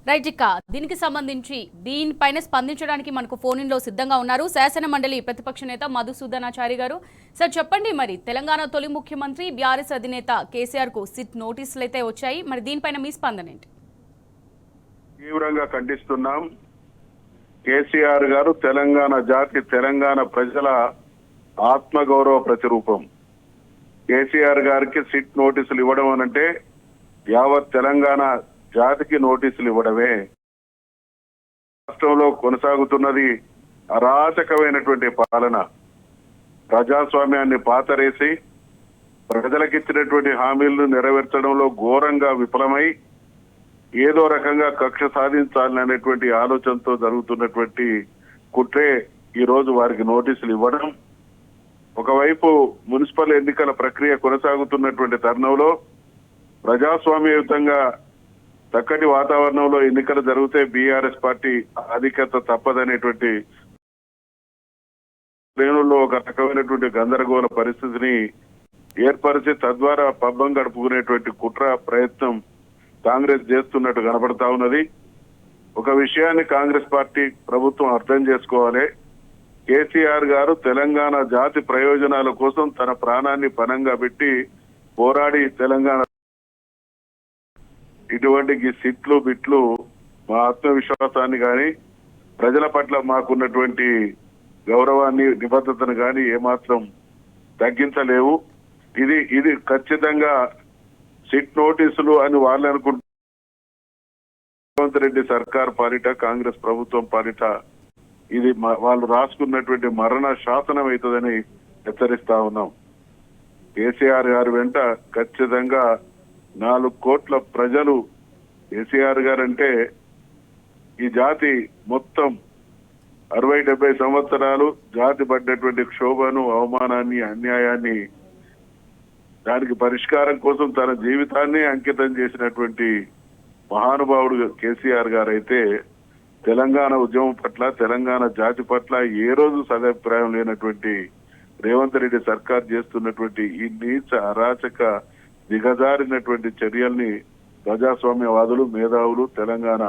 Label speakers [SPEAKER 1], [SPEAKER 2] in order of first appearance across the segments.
[SPEAKER 1] Right ఇక దీనికి సంబంధించి దీనిపైన స్పందించడానికి మనకు ఫోన్ ఇన్ లో సిద్ధంగా ఉన్నారు శాసన మండలి ప్రతిపక్ష నేత మధుసూదనాచారి గారు. సార్ చెప్పండి, మరి తెలంగాణ తొలి ముఖ్యమంత్రి బీఆర్ఎస్ అధినేత కేసీఆర్ కు సిట్ నోటీసులు అయితే వచ్చాయి, మరి దీనిపైన మీ స్పందన ఏంటి?
[SPEAKER 2] తీవ్రంగా ఖండిస్తున్నాం. కేసీఆర్ గారు తెలంగాణ జాతి తెలంగాణ ప్రజల ఆత్మగౌరవ ప్రతిరూపం. కేసీఆర్ గారికి సిట్ నోటీసులు ఇవ్వడం అనంటే యావత్ తెలంగాణ జాతికి నోటీసులు ఇవ్వడమే. రాష్ట్రంలో కొనసాగుతున్నది అరాచకమైనటువంటి పాలన. ప్రజాస్వామ్యాన్ని పాతరేసి ప్రజలకిచ్చినటువంటి హామీలను నెరవేర్చడంలో ఘోరంగా విఫలమై ఏదో రకంగా కక్ష సాధించాలనేటువంటి ఆలోచనతో జరుగుతున్నటువంటి కుట్రే ఈ రోజు వారికి నోటీసులు ఇవ్వడం. ఒకవైపు మున్సిపల్ ఎన్నికల ప్రక్రియ కొనసాగుతున్నటువంటి తరుణంలో ప్రజాస్వామ్యయుతంగా చక్కటి వాతావరణంలో ఎన్నికలు జరిగితే బీఆర్ఎస్ పార్టీ ఆధిక్యత తప్పదనేటువంటి శ్రేణుల్లో ఒక రకమైనటువంటి గందరగోళ పరిస్థితిని ఏర్పరిచి తద్వారా పబ్బం గడుపుకునేటువంటి కుట్ర ప్రయత్నం కాంగ్రెస్ చేస్తున్నట్టు కనబడతా ఉన్నది. ఒక విషయాన్ని కాంగ్రెస్ పార్టీ ప్రభుత్వం అర్థం చేసుకోవాలి. కేసీఆర్ గారు తెలంగాణ జాతి ప్రయోజనాల కోసం తన ప్రాణాన్ని పణంగా పెట్టి పోరాడి తెలంగాణ ఇటువంటి సిట్లు బిట్లు మా ఆత్మవిశ్వాసాన్ని కానీ ప్రజల పట్ల మాకున్నటువంటి గౌరవాన్ని నిబద్ధతను కానీ ఏమాత్రం తగ్గించలేవు. ఇది ఖచ్చితంగా సిట్ నోటీసులు అని వాళ్ళు అనుకుంటున్నారు. రేవంత్ రెడ్డి సర్కార్ పాలిట కాంగ్రెస్ ప్రభుత్వం పాలిట ఇది వాళ్ళు రాసుకున్నటువంటి మరణ శాసనం అవుతుందని హెచ్చరిస్తా ఉన్నాం. కేసీఆర్ గారి వెంట ఖచ్చితంగా 4 కోట్ల ప్రజలు కేసీఆర్ గారు అంటే ఈ జాతి మొత్తం 60-70 సంవత్సరాలు జాతి పడ్డటువంటి క్షోభను, అవమానాన్ని, అన్యాయాన్ని దానికి పరిష్కారం కోసం తన జీవితాన్ని అంకితం చేసినటువంటి మహానుభావుడు కేసీఆర్ గారు అయితే తెలంగాణ ఉద్యమం పట్ల, తెలంగాణ జాతి పట్ల ఏ రోజు సదాభిప్రాయం లేనటువంటి రేవంత్ రెడ్డి సర్కార్ చేస్తున్నటువంటి ఈ నీచ అరాచక దిగజారినటువంటి చర్యల్ని ప్రజాస్వామ్యవాదులు, మేధావులు, తెలంగాణ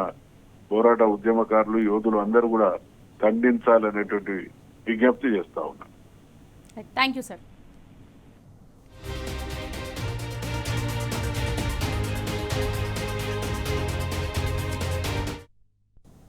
[SPEAKER 2] పోరాట ఉద్యమకారులు, యోధులు అందరూ కూడా ఖండించాలనేటువంటి విజ్ఞప్తి చేస్తా ఉన్నారు.
[SPEAKER 1] Thank you sir.